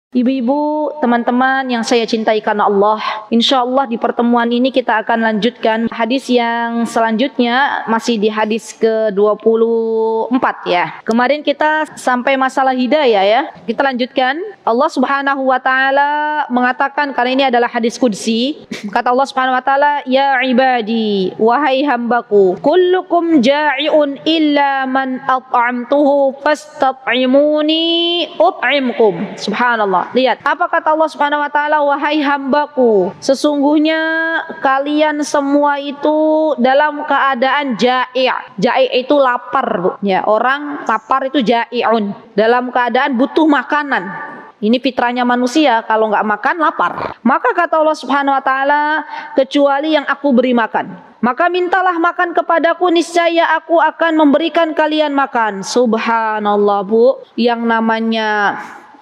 Ibu-ibu, teman-teman yang saya cintai karena Allah, insya Allah di pertemuan ini kita akan lanjutkan hadis yang selanjutnya, masih di hadis ke-24 ya. Kemarin kita sampai masalah hidayah ya. Kita lanjutkan. Allah Subhanahu wa taala mengatakan, karena ini adalah hadis qudsi, kata Allah Subhanahu wa taala, "Ya ibadi, wahai hambaku, kullukum ja'iun illa man at'amtuhu fastat'imuni ut'imkum." Subhanallah. Lihat, apa kata Allah Subhanahu wa taala, wahai hambaku, sesungguhnya kalian semua itu dalam keadaan ja'i'. Ja'i' itu lapar, Bu. Ya, orang lapar itu ja'i'un, dalam keadaan butuh makanan. Ini fitrahnya manusia, kalau nggak makan lapar. Maka kata Allah Subhanahu wa taala, kecuali yang aku beri makan. Maka mintalah makan kepadaku, niscaya aku akan memberikan kalian makan. Subhanallah, Bu. Yang namanya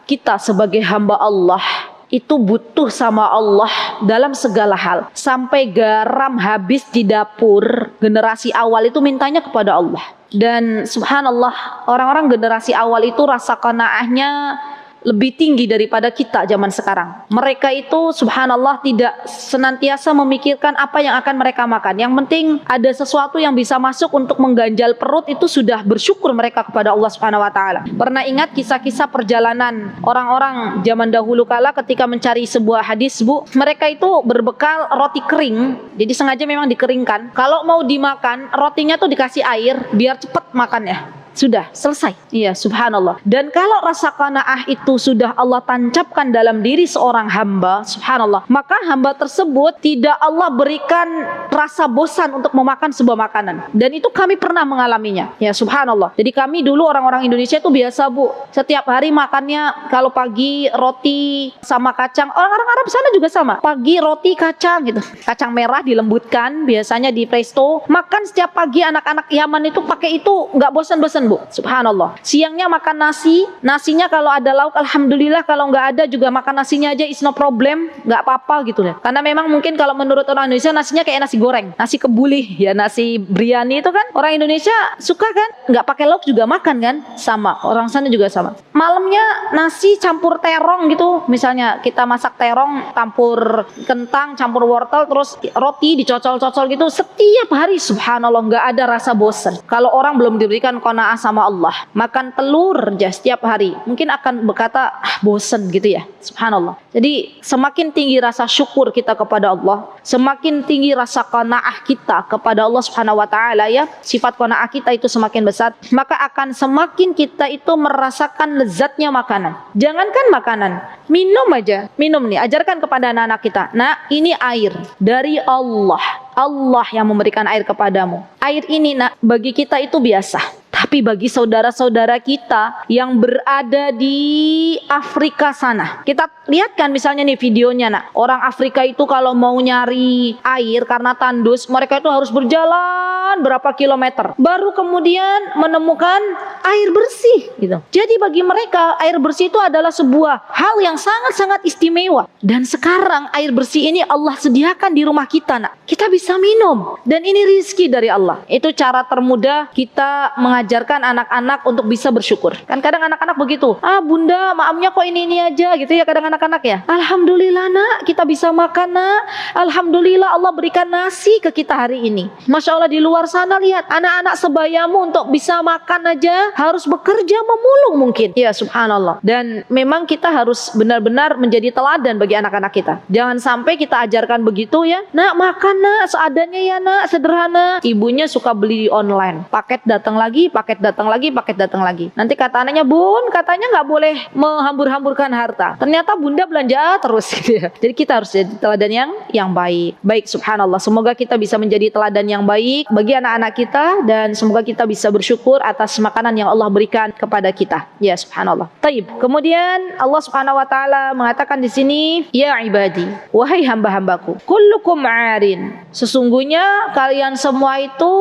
kita sebagai hamba Allah itu butuh sama Allah dalam segala hal. Sampai garam habis di dapur, generasi awal itu mintanya kepada Allah. Dan subhanallah, orang-orang generasi awal itu rasa qanaahnya lebih tinggi daripada kita zaman sekarang. Mereka itu subhanallah tidak senantiasa memikirkan apa yang akan mereka makan. Yang penting ada sesuatu yang bisa masuk untuk mengganjal perut, itu sudah bersyukur mereka kepada Allah Subhanahu wa taala. Pernah ingat kisah-kisah perjalanan orang-orang zaman dahulu kala ketika mencari sebuah hadis, Bu? Mereka itu berbekal roti kering. Jadi sengaja memang dikeringkan. Kalau mau dimakan, rotinya tuh dikasih air biar cepat makannya. Sudah selesai. Iya, subhanallah. Dan kalau rasa qanaah itu sudah Allah tancapkan dalam diri seorang hamba, subhanallah, maka hamba tersebut tidak Allah berikan rasa bosan untuk memakan sebuah makanan. Dan itu kami pernah mengalaminya. Ya, subhanallah. Jadi kami dulu orang-orang Indonesia itu biasa, Bu, setiap hari makannya kalau pagi roti sama kacang. Orang-orang Arab sana juga sama. Pagi roti kacang gitu. Kacang merah dilembutkan, biasanya di presto. Makan setiap pagi anak-anak Yaman itu pakai itu, nggak bosan-bosan, Bu. Subhanallah. Siangnya makan nasi, nasinya kalau ada lauk alhamdulillah, kalau nggak ada juga makan nasinya aja, is no problem, nggak apa-apa gitu ya. Karena memang mungkin kalau menurut orang Indonesia nasinya kayak nasi goreng, nasi kebuli ya, nasi biryani itu kan orang Indonesia suka kan, nggak pakai lauk juga makan kan, sama orang sana juga sama. Malamnya nasi campur terong gitu, misalnya kita masak terong campur kentang, campur wortel, terus roti dicocol-cocol gitu setiap hari, subhanallah, nggak ada rasa bosan. Kalau orang belum diberikan qanaah sama Allah, makan telur aja setiap hari, mungkin akan berkata bosen gitu ya, subhanallah. Jadi semakin tinggi rasa syukur kita kepada Allah, semakin tinggi rasa qanaah kita kepada Allah Subhanahu wa taala ya, sifat qanaah kita itu semakin besar, maka akan semakin kita itu merasakan lezatnya makanan. Jangankan makanan, minum aja, minum nih, ajarkan kepada anak-anak kita, nah ini air dari Allah, Allah yang memberikan air kepadamu. Air ini nak bagi kita itu biasa. Tapi bagi saudara-saudara kita yang berada di Afrika sana, kita lihat kan misalnya nih videonya, nak, orang Afrika itu kalau mau nyari air karena tandus, mereka itu harus berjalan berapa kilometer baru kemudian menemukan air bersih gitu. Jadi bagi mereka air bersih itu adalah sebuah hal yang sangat-sangat istimewa. Dan sekarang air bersih ini Allah sediakan di rumah kita, nak. Kita bisa minum, dan ini rizki dari Allah. Itu cara termudah kita mengajarkan anak-anak untuk bisa bersyukur. Kan kadang anak-anak begitu, bunda maafnya kok ini aja gitu ya, kadang anak-anak ya. Alhamdulillah nak, kita bisa makan nak. Alhamdulillah Allah berikan nasi ke kita hari ini. Masya Allah, di luar sana lihat, anak-anak sebayamu untuk bisa makan aja harus bekerja memulung mungkin. Ya subhanallah. Dan memang kita harus benar-benar menjadi teladan bagi anak-anak kita. Jangan sampai kita ajarkan begitu ya, nak makan nak, seadanya ya nak, sederhana. Ibunya suka beli di online, paket datang lagi, paket datang lagi, paket datang lagi. Nanti kata anaknya, bun, katanya nggak boleh menghambur-hamburkan harta. Ternyata bunda belanja terus gitu ya. Jadi kita harus jadi teladan yang baik. Baik, subhanallah. Semoga kita bisa menjadi teladan yang baik bagi anak-anak kita, dan semoga kita bisa bersyukur atas makanan yang Allah berikan kepada kita. Ya, subhanallah. Taib. Kemudian Allah Subhanahu wa taala mengatakan di sini, ya ibadi, wahai hamba-hambaku, kullukum 'arin. Sesungguhnya kalian semua itu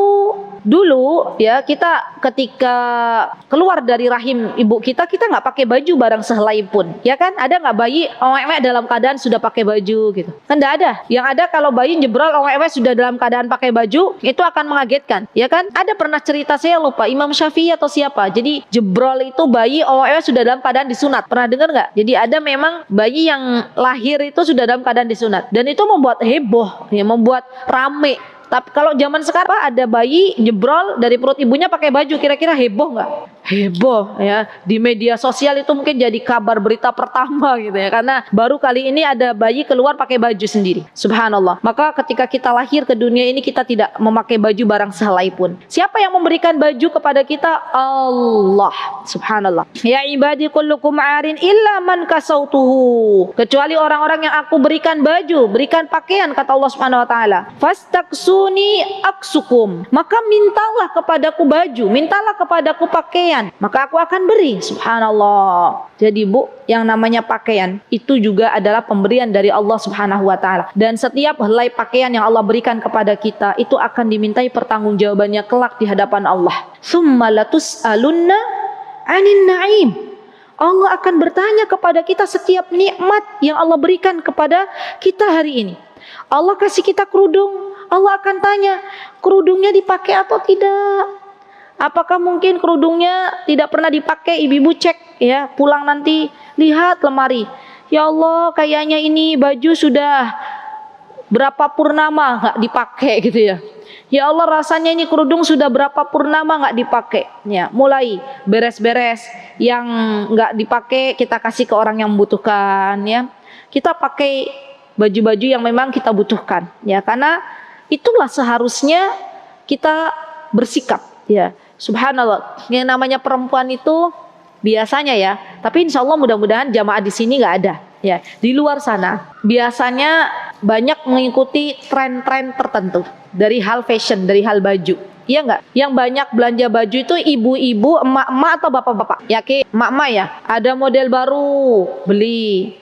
Dulu ya, kita ketika keluar dari rahim ibu kita nggak pakai baju barang sehelai pun, ya kan? Ada nggak bayi owek-owek dalam keadaan sudah pakai baju gitu? Kan nggak ada. Yang ada kalau bayi jebrol owek-owek sudah dalam keadaan pakai baju, itu akan mengagetkan, ya kan? Ada pernah cerita, saya lupa Imam Syafi'i atau siapa. Jadi jebrol itu bayi owek-owek sudah dalam keadaan disunat. Pernah dengar nggak? Jadi ada memang bayi yang lahir itu sudah dalam keadaan disunat, dan itu membuat heboh, ya, membuat rame. Tapi kalau zaman sekarang ada bayi jebrol dari perut ibunya pakai baju, kira-kira heboh nggak? Heboh ya, di media sosial itu mungkin jadi kabar berita pertama gitu ya, karena baru kali ini ada bayi keluar pakai baju sendiri. Subhanallah. Maka ketika kita lahir ke dunia ini, kita tidak memakai baju barang sehelai pun. Siapa yang memberikan baju kepada kita? Allah. Subhanallah. Ya ibadi kullukum arin illa man kasautuhu. Kecuali orang-orang yang aku berikan baju, berikan pakaian, kata Allah Subhanahu wa taala. Fastaksuni aksukum. Maka mintalah kepadaku baju, mintalah kepadaku pakaian, maka aku akan beri. Subhanallah. Jadi Bu, yang namanya pakaian itu juga adalah pemberian dari Allah Subhanahu wa taala, dan setiap helai pakaian yang Allah berikan kepada kita itu akan dimintai pertanggungjawabannya kelak di hadapan Allah. Tsumma latus'alunna 'anin na'im. Allah akan bertanya kepada kita setiap nikmat yang Allah berikan kepada kita hari ini. Allah kasih kita kerudung, Allah akan tanya, kerudungnya dipakai atau tidak? Apakah mungkin kerudungnya tidak pernah dipakai, ibu-ibu cek ya, pulang nanti lihat lemari, ya Allah kayaknya ini baju sudah berapa purnama nggak dipakai gitu ya. Ya Allah rasanya ini kerudung sudah berapa purnama nggak dipakai. Ya, mulai beres-beres yang nggak dipakai kita kasih ke orang yang membutuhkan ya. Kita pakai baju-baju yang memang kita butuhkan ya, karena itulah seharusnya kita bersikap ya. Subhanallah, yang namanya perempuan itu biasanya ya, tapi insya Allah mudah-mudahan jamaah di sini nggak ada ya. Di luar sana biasanya banyak mengikuti tren-tren tertentu dari hal fashion, dari hal baju. Iya nggak? Yang banyak belanja baju itu ibu-ibu, emak-emak atau bapak-bapak? Yakin? Emak-emak ya. Ada model baru, beli.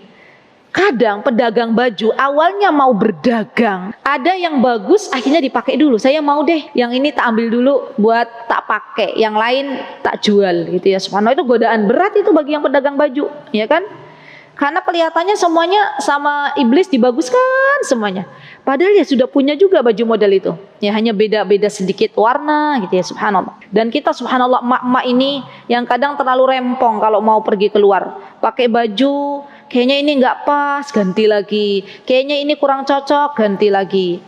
Kadang pedagang baju awalnya mau berdagang, ada yang bagus akhirnya dipakai dulu. Saya mau deh, yang ini tak ambil dulu buat tak pakai, yang lain tak jual gitu ya. Subhanallah, itu godaan berat itu bagi yang pedagang baju, ya kan? Karena kelihatannya semuanya sama iblis dibaguskan semuanya. Padahal ya sudah punya juga baju model itu. Ya hanya beda-beda sedikit warna gitu ya, subhanallah. Dan kita subhanallah emak-emak ini yang kadang terlalu rempong kalau mau pergi keluar. Pakai baju kayaknya ini nggak pas, ganti lagi. Kayaknya ini kurang cocok, ganti lagi.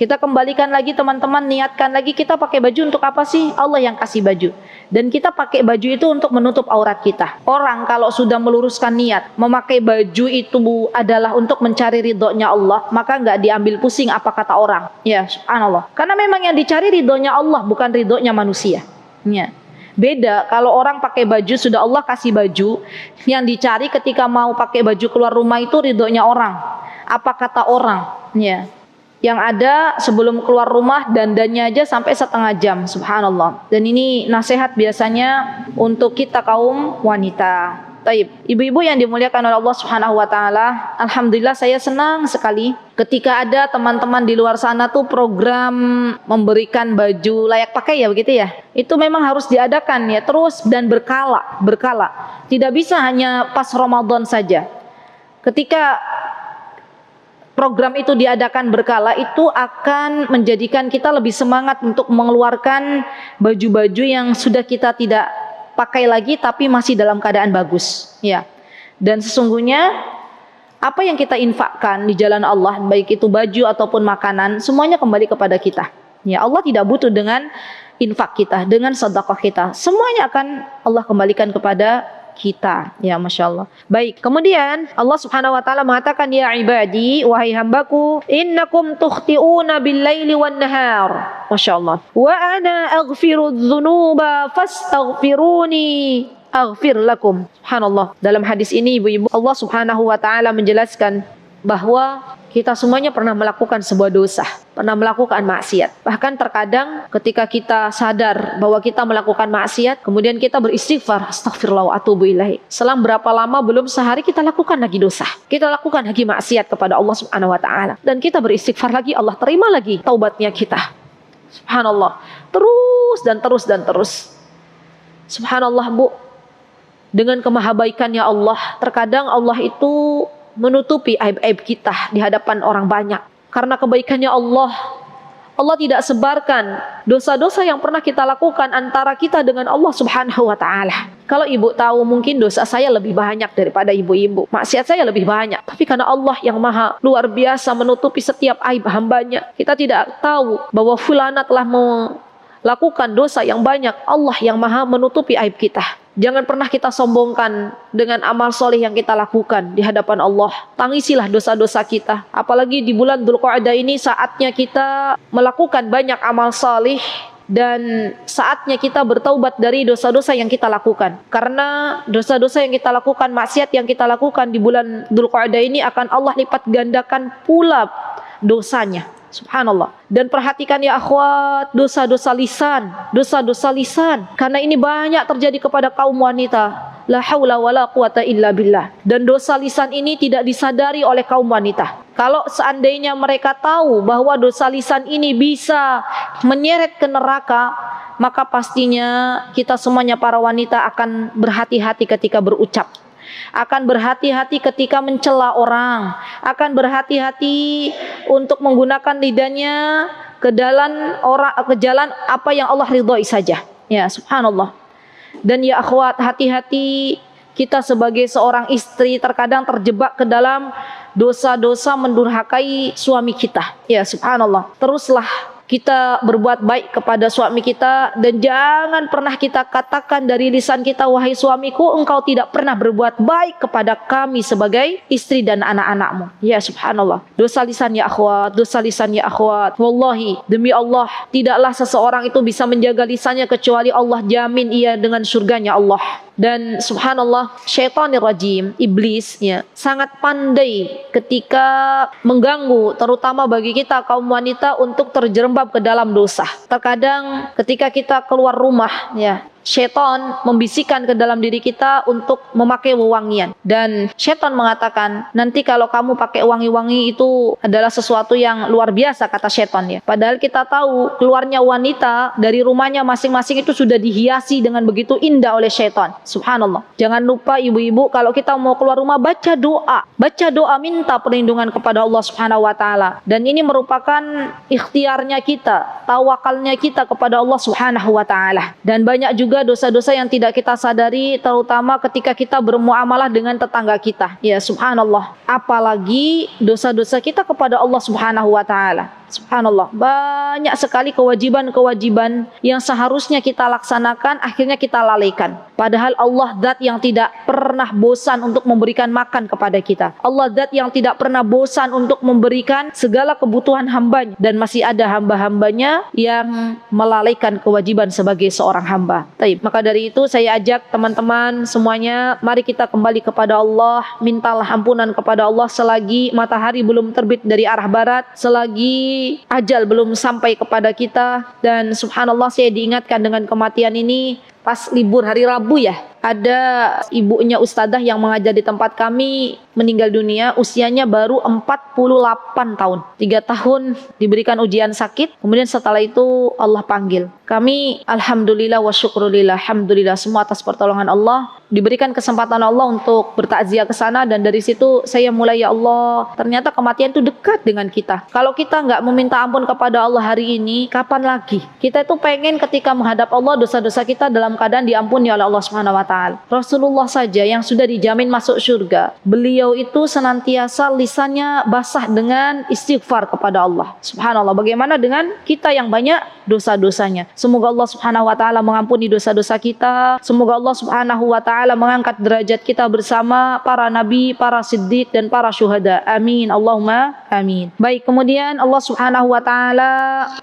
Kita kembalikan lagi teman-teman, niatkan lagi kita pakai baju untuk apa sih? Allah yang kasih baju. Dan kita pakai baju itu untuk menutup aurat kita. Orang kalau sudah meluruskan niat, memakai baju itu adalah untuk mencari ridhonya Allah, maka nggak diambil pusing apa kata orang. Ya, subhanallah. Karena memang yang dicari ridhonya Allah, bukan ridhonya manusia. Ya. Beda kalau orang pakai baju, sudah Allah kasih baju, yang dicari ketika mau pakai baju keluar rumah itu ridhonya orang. Apa kata orang? Ya. Yang ada sebelum keluar rumah dandannya aja sampai setengah jam, subhanallah. Dan ini nasihat biasanya untuk kita kaum wanita. Taib, ibu-ibu yang dimuliakan oleh Allah Subhanahu wa taala, alhamdulillah saya senang sekali ketika ada teman-teman di luar sana tuh program memberikan baju layak pakai ya, begitu ya. Itu memang harus diadakan ya, terus dan berkala. Tidak bisa hanya pas Ramadan saja. Ketika program itu diadakan berkala, itu akan menjadikan kita lebih semangat untuk mengeluarkan baju-baju yang sudah kita tidak pakai lagi tapi masih dalam keadaan bagus ya. Dan sesungguhnya apa yang kita infakkan di jalan Allah, baik itu baju ataupun makanan, semuanya kembali kepada kita ya. Allah tidak butuh dengan infak kita, dengan sedekah kita, semuanya akan Allah kembalikan kepada kita ya, masya Allah. Baik, kemudian Allah Subhanahu wa taala mengatakan, ya ibadi, wahai hambaku, innakum tukhti'una bil-laili wan-nahar, masya Allah, wa ana aghfiru dzunuba fastaghfiruni aghfir lakum. Subhanallah, dalam hadis ini ibu-ibu, Allah Subhanahu wa taala menjelaskan bahwa kita semuanya pernah melakukan sebuah dosa, pernah melakukan maksiat. Bahkan terkadang ketika kita sadar bahwa kita melakukan maksiat, kemudian kita beristighfar, astagfirullah wa atubu ilaih. Selang berapa lama, belum sehari kita lakukan lagi dosa, kita lakukan lagi maksiat kepada Allah Subhanahu wa taala, dan kita beristighfar lagi, Allah terima lagi taubatnya kita. Subhanallah. Terus terus dan terus dan terus. Subhanallah Bu, dengan kemahabaikannya Allah, terkadang Allah itu menutupi aib-aib kita di hadapan orang banyak. Karena kebaikannya Allah, Allah tidak sebarkan dosa-dosa yang pernah kita lakukan antara kita dengan Allah Subhanahu wa ta'ala. Kalau ibu tahu, mungkin dosa saya lebih banyak daripada ibu-ibu, maksiat saya lebih banyak. Tapi karena Allah yang maha luar biasa menutupi setiap aib hambanya, kita tidak tahu bahwa fulana telah melakukan dosa yang banyak. Allah yang maha menutupi aib kita. Jangan pernah kita sombongkan dengan amal soleh yang kita lakukan di hadapan Allah. Tangisilah dosa-dosa kita. Apalagi di bulan Dzulqa'dah ini, saatnya kita melakukan banyak amal soleh dan saatnya kita bertaubat dari dosa-dosa yang kita lakukan. Karena dosa-dosa yang kita lakukan, maksiat yang kita lakukan di bulan Dzulqa'dah ini akan Allah lipat gandakan pula dosanya. Subhanallah. Dan perhatikan ya akhwat, dosa-dosa lisan, dosa-dosa lisan. Karena ini banyak terjadi kepada kaum wanita. La haula wala quwata illa billah. Dan dosa lisan ini tidak disadari oleh kaum wanita. Kalau seandainya mereka tahu bahwa dosa lisan ini bisa menyeret ke neraka, maka pastinya kita semuanya para wanita akan berhati-hati ketika berucap, akan berhati-hati ketika mencela orang, akan berhati-hati untuk menggunakan lidahnya ke jalan apa yang Allah ridhoi saja. Ya, subhanallah. Dan ya akhwat, hati-hati kita sebagai seorang istri terkadang terjebak ke dalam dosa-dosa mendurhakai suami kita. Ya, subhanallah. Teruslah kita berbuat baik kepada suami kita, dan jangan pernah kita katakan dari lisan kita, wahai suamiku, engkau tidak pernah berbuat baik kepada kami sebagai istri dan anak-anakmu. Ya subhanallah. Dosa lisan ya akhwat, dosa lisan ya akhwat. Wallahi, demi Allah, tidaklah seseorang itu bisa menjaga lisannya kecuali Allah jamin ia dengan surganya Allah. Dan subhanallah, syaitanir rajim, iblis ya, sangat pandai ketika mengganggu terutama bagi kita kaum wanita untuk terjerembab ke dalam dosa. Terkadang ketika kita keluar rumah ya, syaitan membisikkan ke dalam diri kita untuk memakai wewangian. Dan syaitan mengatakan, nanti kalau kamu pakai wangi-wangi itu adalah sesuatu yang luar biasa, kata syaitan ya. Padahal kita tahu keluarnya wanita dari rumahnya masing-masing itu sudah dihiasi dengan begitu indah oleh syaitan. Subhanallah. Jangan lupa ibu-ibu, kalau kita mau keluar rumah, baca doa. Baca doa, minta perlindungan kepada Allah Subhanahu wa ta'ala. Dan ini merupakan ikhtiarnya kita, tawakalnya kita kepada Allah Subhanahu wa ta'ala. Dan banyak juga dosa-dosa yang tidak kita sadari, terutama ketika kita bermuamalah dengan tetangga kita. Ya subhanallah. Apalagi dosa-dosa kita kepada Allah Subhanahu wa ta'ala. Subhanallah, banyak sekali kewajiban-kewajiban yang seharusnya kita laksanakan, akhirnya kita lalaikan. Padahal Allah zat yang tidak pernah bosan untuk memberikan makan kepada kita. Allah zat yang tidak pernah bosan untuk memberikan segala kebutuhan hambanya. Dan masih ada hamba-hambanya yang melalaikan kewajiban sebagai seorang hamba. Baik, maka dari itu saya ajak teman-teman semuanya, mari kita kembali kepada Allah. Mintalah ampunan kepada Allah selagi matahari belum terbit dari arah barat, selagi ajal belum sampai kepada kita. Dan subhanallah, saya diingatkan dengan kematian ini pas libur hari Rabu ya. Ada ibunya ustadzah yang mengajar di tempat kami meninggal dunia, usianya baru 48 tahun. 3 tahun diberikan ujian sakit, kemudian setelah itu Allah panggil. Kami alhamdulillah wa syukrulillah, alhamdulillah semua atas pertolongan Allah. Diberikan kesempatan Allah untuk bertakziah ke sana, dan dari situ saya mulai, ya Allah, ternyata kematian itu dekat dengan kita. Kalau kita nggak meminta ampun kepada Allah hari ini, kapan lagi? Kita itu pengen ketika menghadap Allah, dosa-dosa kita dalam keadaan diampuni oleh Allah Subhanahu wa ta'ala. Rasulullah saja yang sudah dijamin masuk surga, beliau itu senantiasa lisannya basah dengan istighfar kepada Allah. Subhanallah, bagaimana dengan kita yang banyak dosa-dosanya? Semoga Allah Subhanahu wa ta'ala mengampuni dosa-dosa kita. Semoga Allah Subhanahu wa ta'ala mengangkat derajat kita bersama para nabi, para siddiq, dan para syuhada. Amin, Allahumma amin. Baik, kemudian Allah Subhanahu wa ta'ala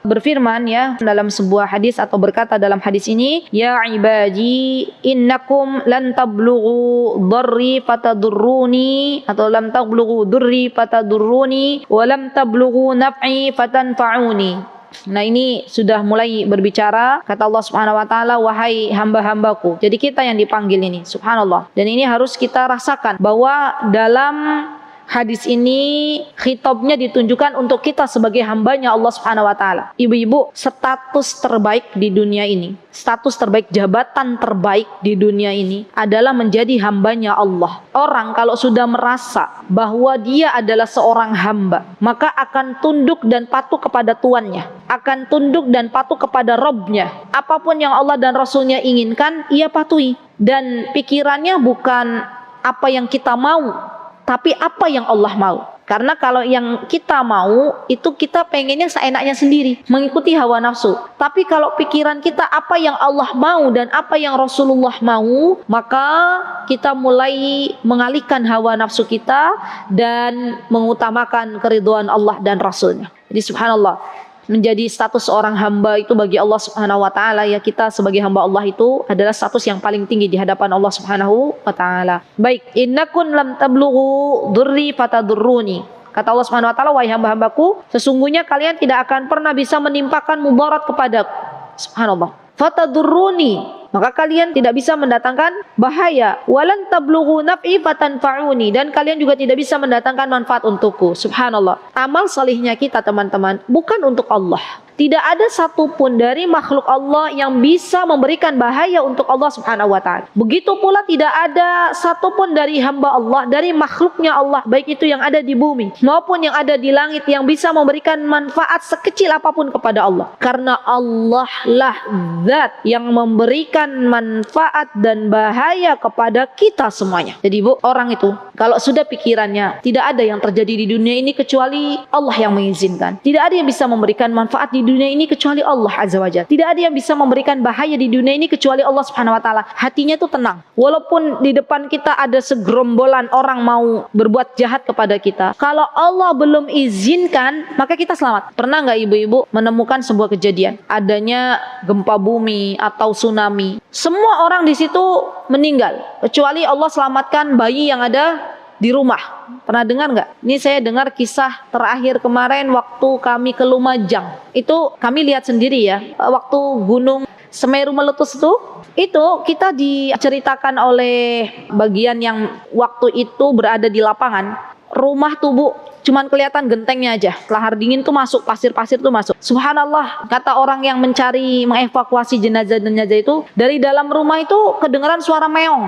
berfirman ya dalam sebuah hadis, atau berkata dalam hadis ini, ya ibadi innakum lan tablughu dharri fatadurruni, atau lam tablughu durri fatadurruni, wa lam tablughu naf'i fatanfa'uni. Nah, ini sudah mulai berbicara, kata Allah Subhanahu wa ta'ala, wahai hamba-hambaku. Jadi kita yang dipanggil ini, subhanallah. Dan ini harus kita rasakan bahwa dalam Hadis ini khitabnya ditunjukkan untuk kita sebagai hambanya Allah Subhanahu wa taala. Ibu-ibu, status terbaik di dunia ini, status terbaik, jabatan terbaik di dunia ini adalah menjadi hambanya Allah. Orang kalau sudah merasa bahwa dia adalah seorang hamba, maka akan tunduk dan patuh kepada tuannya, akan tunduk dan patuh kepada Rabbnya. Apapun yang Allah dan Rasulnya inginkan, ia patuhi. Dan pikirannya bukan apa yang kita mau, tapi apa yang Allah mau. Karena kalau yang kita mau, itu kita pengennya seenaknya sendiri, mengikuti hawa nafsu. Tapi kalau pikiran kita apa yang Allah mau dan apa yang Rasulullah mau, maka kita mulai mengalihkan hawa nafsu kita dan mengutamakan keridhaan Allah dan Rasulnya. Jadi subhanallah, menjadi status seorang hamba itu bagi Allah Subhanahu wa taala, ya, kita sebagai hamba Allah itu adalah status yang paling tinggi di hadapan Allah Subhanahu wa taala. Baik, innakum lam tablughu dzurri fatadurruni. Kata Allah Subhanahu wa taala, wahai hamba-hambaku, sesungguhnya kalian tidak akan pernah bisa menimpakan mudarat kepadaku. Subhanallah. Fatadurruni, maka kalian tidak bisa mendatangkan bahaya. Walan tablughu naf'i fatanfa'uni, dan kalian juga tidak bisa mendatangkan manfaat untukku. Subhanallah. Amal salihnya kita, teman-teman, bukan untuk Allah. Tidak ada satupun dari makhluk Allah yang bisa memberikan bahaya untuk Allah Subhanahu wa taala. Begitu pula tidak ada satupun dari hamba Allah, dari makhluknya Allah, baik itu yang ada di bumi maupun yang ada di langit, yang bisa memberikan manfaat sekecil apapun kepada Allah. Karena Allah lah zat yang memberikan manfaat dan bahaya kepada kita semuanya. Jadi Bu, orang itu kalau sudah pikirannya tidak ada yang terjadi di dunia ini kecuali Allah yang mengizinkan. Tidak ada yang bisa memberikan manfaat di dunia ini kecuali Allah Azza wa Jalla. Tidak ada yang bisa memberikan bahaya di dunia ini kecuali Allah Subhanahu wa taala. Hatinya itu tenang. Walaupun di depan kita ada segerombolan orang mau berbuat jahat kepada kita, kalau Allah belum izinkan, maka kita selamat. Pernah nggak ibu-ibu menemukan sebuah kejadian adanya gempa bumi atau tsunami? Semua orang di situ meninggal kecuali Allah selamatkan bayi yang ada di rumah. Pernah dengar nggak? Ini saya dengar kisah terakhir kemarin waktu kami ke Lumajang. Itu kami lihat sendiri ya, waktu gunung Semeru meletus itu kita diceritakan oleh bagian yang waktu itu berada di lapangan. Rumah tubuh cuman kelihatan gentengnya aja. Lahar dingin tuh masuk, pasir-pasir tuh masuk. Subhanallah, kata orang yang mencari mengevakuasi jenazah-jenazah itu, dari dalam rumah itu kedengaran suara meong.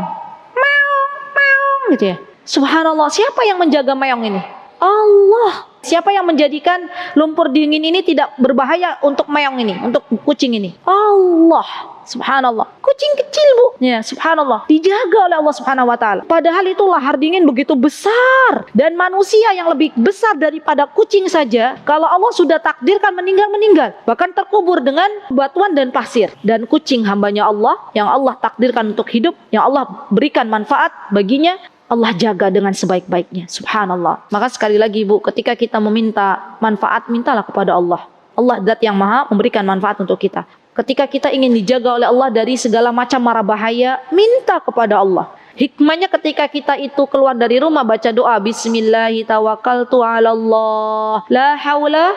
Meong, meong gitu ya. Subhanallah, siapa yang menjaga meong ini? Allah. Siapa yang menjadikan lumpur dingin ini tidak berbahaya untuk meong ini, untuk kucing ini? Allah. Subhanallah. Kucing kecil, Bu. Ya, subhanallah. Dijaga oleh Allah Subhanahu wa taala. Padahal itu lahar dingin begitu besar, dan manusia yang lebih besar daripada kucing saja, kalau Allah sudah takdirkan meninggal, bahkan terkubur dengan batuan dan pasir. Dan kucing hambanya Allah yang Allah takdirkan untuk hidup, yang Allah berikan manfaat baginya, Allah jaga dengan sebaik-baiknya. Subhanallah. Maka sekali lagi Bu, ketika kita meminta manfaat, mintalah kepada Allah. Allah zat yang maha memberikan manfaat untuk kita. Ketika kita ingin dijaga oleh Allah dari segala macam mara bahaya, minta kepada Allah. Hikmahnya ketika kita itu keluar dari rumah, baca doa, Bismillahi tawakkaltu ala Allah, la hawla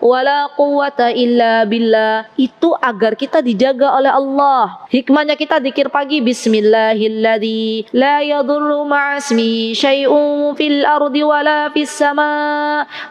wala quwwata illa billah, itu agar kita dijaga oleh Allah. Hikmahnya kita zikir pagi, Bismillahilladzi la yadurru ma'asmi syai'un fil ardi wala fis sama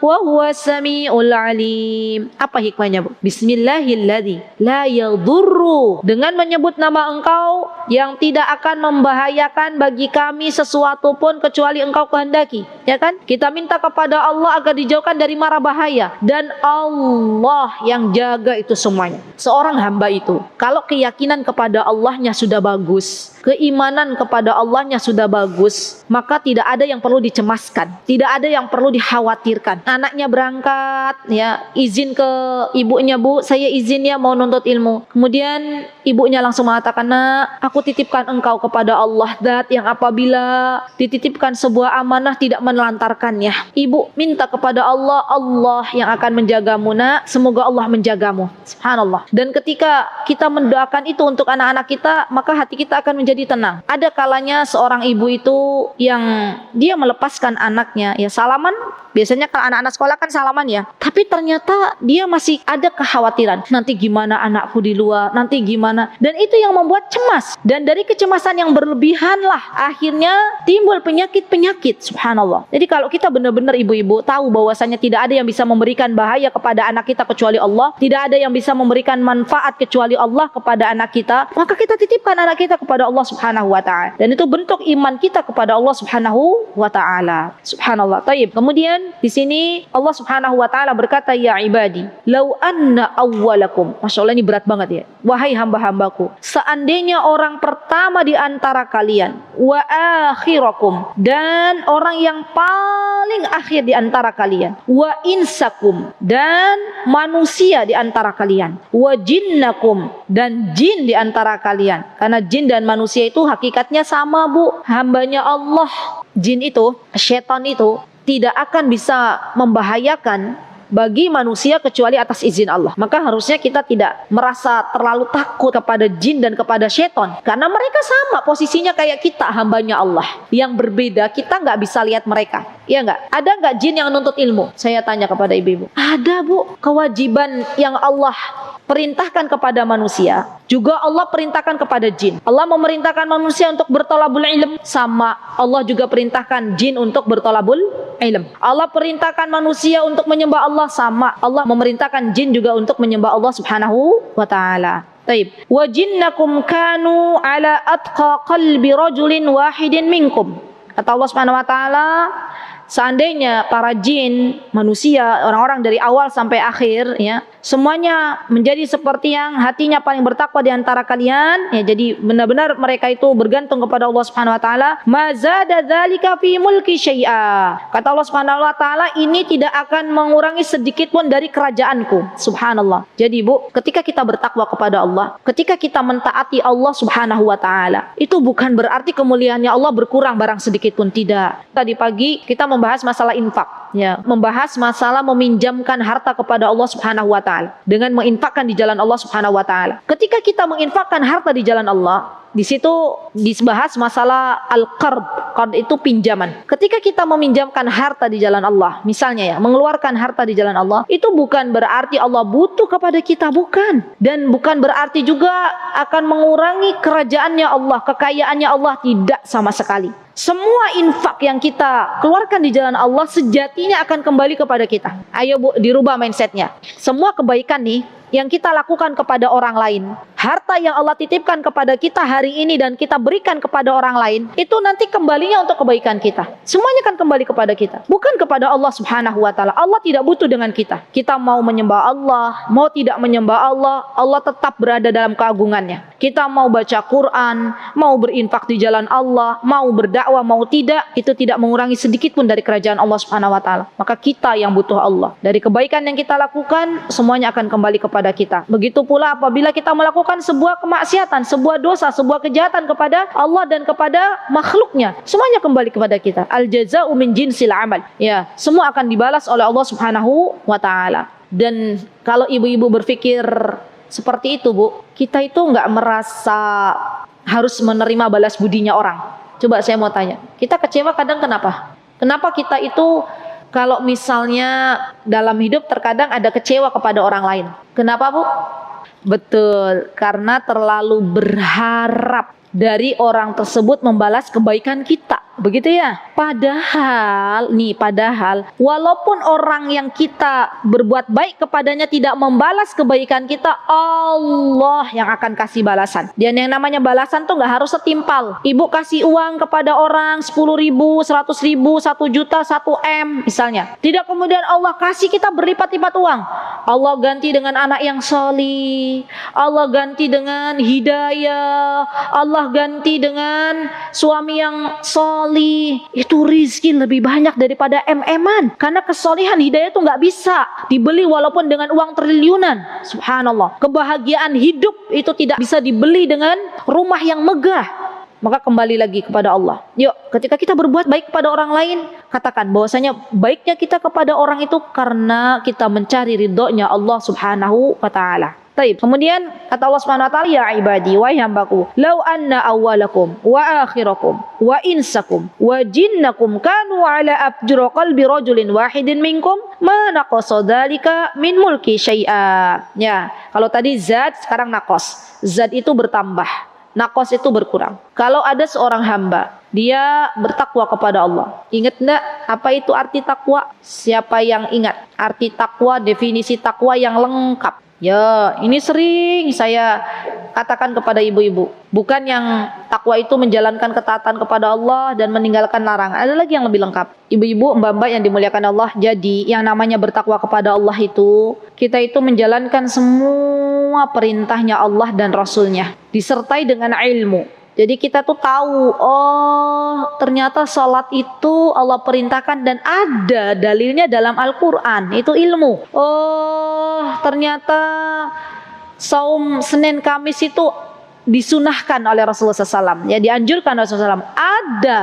wa huwas samiul alim. Apa hikmahnya, Bu? Bismillahilladzi la yadurru, dengan menyebut nama Engkau yang tidak akan membahayakan bagi kami sesuatu pun kecuali Engkau kehendaki. Ya kan? Kita minta kepada Allah agar dijauhkan dari mara bahaya, dan Allah yang jaga itu semuanya. Seorang hamba itu kalau keyakinan kepada Allahnya sudah bagus, keimanan kepada Allahnya sudah bagus, maka tidak ada yang perlu dicemaskan, tidak ada yang perlu dikhawatirkan. Anaknya berangkat, ya, izin ke ibunya, Bu, saya izin ya mau nuntut ilmu. Kemudian ibunya langsung mengatakan, Nak, aku titipkan engkau kepada Allah zat yang apabila dititipkan sebuah amanah tidak menelantarkannya. Ibu minta kepada Allah, Allah yang akan menjaga menjagamu nak, semoga Allah menjagamu. Subhanallah. Dan ketika kita mendoakan itu untuk anak-anak kita, maka hati kita akan menjadi tenang. Ada kalanya seorang ibu itu yang dia melepaskan anaknya, ya salaman, biasanya kalau anak-anak sekolah kan salaman ya, tapi ternyata dia masih ada kekhawatiran, nanti gimana anakku di luar, nanti gimana, dan itu yang membuat cemas. Dan dari kecemasan yang berlebihan lah akhirnya timbul penyakit-penyakit. Subhanallah. Jadi kalau kita benar-benar ibu-ibu tahu bahwasanya tidak ada yang bisa memberikan bahaya kepada anak kita kecuali Allah, tidak ada yang bisa memberikan manfaat kecuali Allah kepada anak kita, maka kita titipkan anak kita kepada Allah Subhanahu wa taala. Dan itu bentuk iman kita kepada Allah Subhanahu wa taala. Subhanallah. Taib. Kemudian di sini Allah Subhanahu wa taala berkata, ya ibadi, lau anna awwalakum. Masya Allah, ini berat banget ya. Wahai hamba-hambaku, seandainya orang pertama di antara kalian, wa akhirakum, dan orang yang paling akhir di antara kalian, wa insakum, dan manusia di antara kalian, wa jinnakum, dan jin di antara kalian. Karena jin dan manusia itu hakikatnya sama, Bu, hambanya Allah. Jin itu, syaitan itu tidak akan bisa membahayakan bagi manusia kecuali atas izin Allah. Maka harusnya kita tidak merasa terlalu takut kepada jin dan kepada syaitan, karena mereka sama posisinya kayak kita, hambanya Allah. Yang berbeda, kita nggak bisa lihat mereka, ya nggak? Ada nggak jin yang nuntut ilmu? Saya tanya kepada ibu-ibu. Ada, Bu. Kewajiban yang Allah perintahkan kepada manusia juga Allah perintahkan kepada jin. Allah memerintahkan manusia untuk bertolabul ilm, sama Allah juga perintahkan jin untuk bertolabul ilm. Allah perintahkan manusia untuk menyembah Allah, sama Allah memerintahkan jin juga untuk menyembah Allah Subhanahu wa taala. Taib. Wa jinnakum kanu ala atqa qalbi rajulin wahidin minkum. Kata Allah Subhanahu wa taala, seandainya para jin, manusia, orang-orang dari awal sampai akhir, ya, semuanya menjadi seperti yang hatinya paling bertakwa di antara kalian, ya, jadi benar-benar mereka itu bergantung kepada Allah Subhanahu wa taala, mazada dzalika fi mulki syai'a. Kata Allah Subhanahu wa taala, ini tidak akan mengurangi sedikit pun dari kerajaanku. Subhanallah. Jadi, Bu, ketika kita bertakwa kepada Allah, ketika kita mentaati Allah Subhanahu wa taala, itu bukan berarti kemuliaannya Allah berkurang barang sedikit pun, tidak. Tadi pagi kita membahas masalah infak, ya, membahas masalah meminjamkan harta kepada Allah Subhanahu wa taala dengan menginfakkan di jalan Allah Subhanahu wa taala. Ketika kita menginfakkan harta di jalan Allah, di situ dibahas masalah al-qard. Qard itu pinjaman. Ketika kita meminjamkan harta di jalan Allah, misalnya ya, mengeluarkan harta di jalan Allah, itu bukan berarti Allah butuh kepada kita, bukan. Dan bukan berarti juga akan mengurangi kerajaannya Allah, kekayaannya Allah, tidak sama sekali. Semua infak yang kita keluarkan di jalan Allah sejatinya akan kembali kepada kita. Ayo, Bu, dirubah mindsetnya. Semua kebaikan nih yang kita lakukan kepada orang lain, harta yang Allah titipkan kepada kita hari ini dan kita berikan kepada orang lain, itu nanti kembalinya untuk kebaikan kita. Semuanya akan kembali kepada kita, bukan kepada Allah Subhanahu wa taala. Allah tidak butuh dengan kita. Kita mau menyembah Allah, mau tidak menyembah Allah, Allah tetap berada dalam keagungannya. Kita mau baca Quran, mau berinfak di jalan Allah, mau berdakwah, mau tidak, itu tidak mengurangi sedikit pun dari kerajaan Allah Subhanahu wa taala. Maka kita yang butuh Allah. Dari kebaikan yang kita lakukan, semuanya akan kembali kepada kita. Begitu pula apabila kita melakukan sebuah kemaksiatan, sebuah dosa, sebuah kejahatan kepada Allah dan kepada makhluknya, semuanya kembali kepada kita. Al jaza'u min jinsil amal. Ya, semua akan dibalas oleh Allah Subhanahu wa taala. Dan kalau ibu-ibu berpikir seperti itu, Bu, kita itu nggak merasa harus menerima balas budinya orang. Coba saya mau tanya, kita kecewa kadang kenapa? Kenapa kita itu kalau misalnya dalam hidup terkadang ada kecewa kepada orang lain? Kenapa, Bu? Betul, karena terlalu berharap dari orang tersebut membalas kebaikan kita. Begitu ya? Padahal walaupun orang yang kita berbuat baik kepadanya tidak membalas kebaikan kita, Allah yang akan kasih balasan. Dan yang namanya balasan tuh gak harus setimpal. Ibu kasih uang kepada orang 10.000, 100.000, 1 juta, 1 M misalnya. Tidak kemudian Allah kasih kita berlipat-lipat uang. Allah ganti dengan anak yang solih, Allah ganti dengan hidayah, Allah ganti dengan suami yang solih. Itu rizki lebih banyak daripada MM-an. Karena kesolihan hidayah itu gak bisa dibeli walaupun dengan uang triliunan. Subhanallah. Kebahagiaan hidup itu tidak bisa dibeli dengan rumah yang megah. Maka kembali lagi kepada Allah. Yuk, ketika kita berbuat baik kepada orang lain, katakan bahwasanya baiknya kita kepada orang itu karena kita mencari ridhonya Allah Subhanahu wa taala. Baik. Kemudian kata Allah Subhanahu wa taala, ya ibadi wa hambaku, law anna awwalakum wa akhirakum wa insakum wa jinnakum kanu ala afjura qalbi rajulin wahidin minkum ma naqasa dzalika min mulki syai'a. Ya, kalau tadi zat, sekarang naqas. Zat itu bertambah, naqas itu berkurang. Kalau ada seorang hamba, dia bertakwa kepada Allah. Ingat enggak apa itu arti takwa? Siapa yang ingat arti takwa, definisi takwa yang lengkap? Ya, ini sering saya katakan kepada ibu-ibu. Bukan yang takwa itu menjalankan ketaatan kepada Allah dan meninggalkan larangan. Ada lagi yang lebih lengkap. Ibu-ibu, mbak-mbak yang dimuliakan Allah. Jadi, yang namanya bertakwa kepada Allah itu, kita itu menjalankan semua perintahnya Allah dan Rasulnya, disertai dengan ilmu. Jadi kita tuh tahu, oh ternyata salat itu Allah perintahkan dan ada dalilnya dalam Al-Quran. Itu ilmu. Oh ternyata saum Senin Kamis itu disunahkan oleh Rasulullah SAW. Ya, dianjurkan oleh Rasulullah SAW. Ada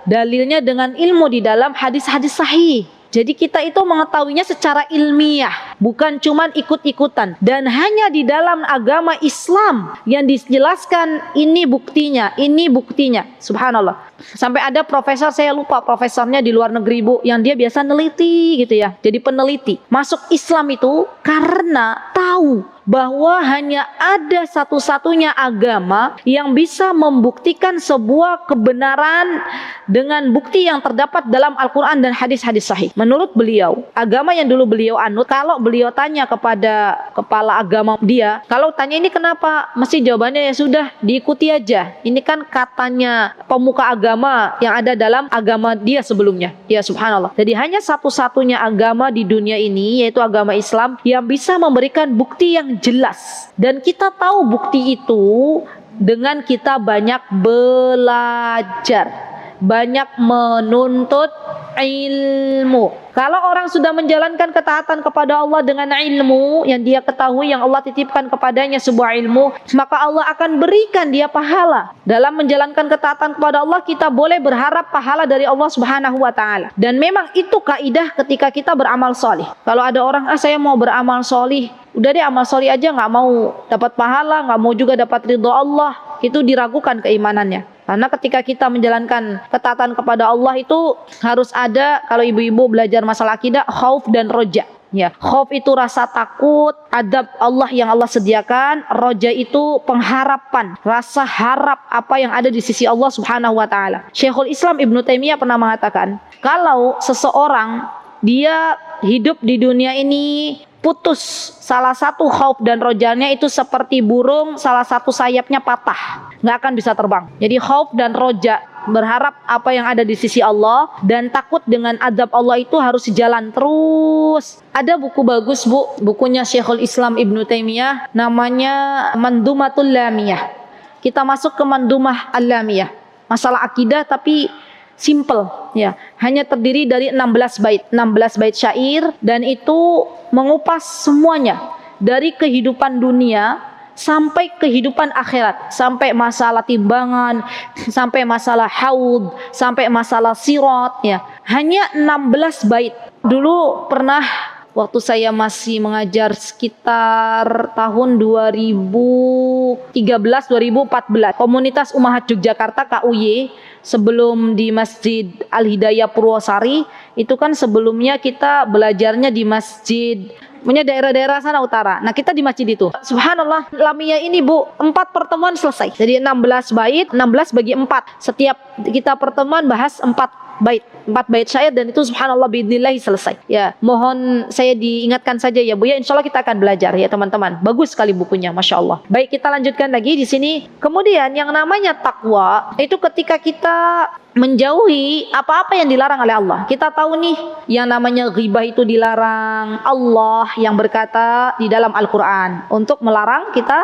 dalilnya dengan ilmu di dalam hadis-hadis sahih. Jadi kita itu mengetahuinya secara ilmiah, bukan cuman ikut-ikutan. Dan hanya di dalam agama Islam yang dijelaskan ini buktinya, ini buktinya. Subhanallah. Sampai ada profesor, saya lupa profesornya di luar negeri Bu, yang dia biasa neliti gitu ya. Jadi peneliti. Masuk Islam itu karena tahu bahwa hanya ada satu-satunya agama yang bisa membuktikan sebuah kebenaran dengan bukti yang terdapat dalam Al-Quran dan hadis-hadis sahih. Menurut beliau, agama yang dulu beliau anut, kalau beliau tanya kepada kepala agama dia, kalau tanya ini kenapa, mesti jawabannya ya sudah diikuti aja. Ini kan katanya pemuka agama yang ada dalam agama dia sebelumnya. Ya subhanallah. Jadi hanya satu-satunya agama di dunia ini, yaitu agama Islam, yang bisa memberikan bukti yang jelas. Dan kita tahu bukti itu dengan kita banyak belajar, banyak menuntut ilmu. Kalau orang sudah menjalankan ketaatan kepada Allah dengan ilmu yang dia ketahui, yang Allah titipkan kepadanya sebuah ilmu, maka Allah akan berikan dia pahala. Dalam menjalankan ketaatan kepada Allah, kita boleh berharap pahala dari Allah Subhanahu wa taala. Dan memang itu kaidah ketika kita beramal solih. Kalau ada orang, saya mau beramal solih, udah deh amal solih aja, nggak mau dapat pahala, nggak mau juga dapat ridho Allah, itu diragukan keimanannya. Karena ketika kita menjalankan ketaatan kepada Allah itu harus ada, kalau ibu-ibu belajar masalah akidah, khauf dan roja. Ya, khauf itu rasa takut adab Allah yang Allah sediakan, roja itu pengharapan, rasa harap apa yang ada di sisi Allah Subhanahu wa taala. Syekhul Islam Ibnu Taimiyah pernah mengatakan, kalau seseorang dia hidup di dunia ini putus salah satu khauf dan rojanya, itu seperti burung salah satu sayapnya patah, nggak akan bisa terbang. Jadi khauf dan roja, berharap apa yang ada di sisi Allah dan takut dengan adab Allah, itu harus jalan terus. Ada buku bagus Bu, bukunya Syekhul Islam Ibnu Taimiyah, namanya Mandumatul Lamiyah. Kita masuk ke Mandumah Al-Lamiyah, masalah akidah tapi simple ya, hanya terdiri dari 16 bait syair, dan itu mengupas semuanya dari kehidupan dunia sampai kehidupan akhirat, sampai masalah timbangan, sampai masalah haud, sampai masalah sirat ya. Hanya 16 bait. Dulu pernah waktu saya masih mengajar sekitar tahun 2013-2014, komunitas Ummahat Yogyakarta KUY, sebelum di Masjid Al-Hidayah Purwosari, itu kan sebelumnya kita belajarnya di masjid punya daerah-daerah sana utara. Nah kita di masjid itu, subhanallah, Lamiyah ini Bu, 4 pertemuan selesai. Jadi 16 bait, 16 bagi 4. Setiap kita pertemuan bahas 4 bait syair, dan itu subhanallah biidznillah selesai. Ya, mohon saya diingatkan saja ya Bu ya, insyaallah kita akan belajar ya teman-teman. Bagus sekali bukunya, masya Allah. Baik, kita lanjutkan lagi di sini. Kemudian yang namanya takwa itu ketika kita menjauhi apa-apa yang dilarang oleh Allah. Kita tahu nih, yang namanya ghibah itu dilarang. Allah yang berkata di dalam Al-Quran untuk melarang kita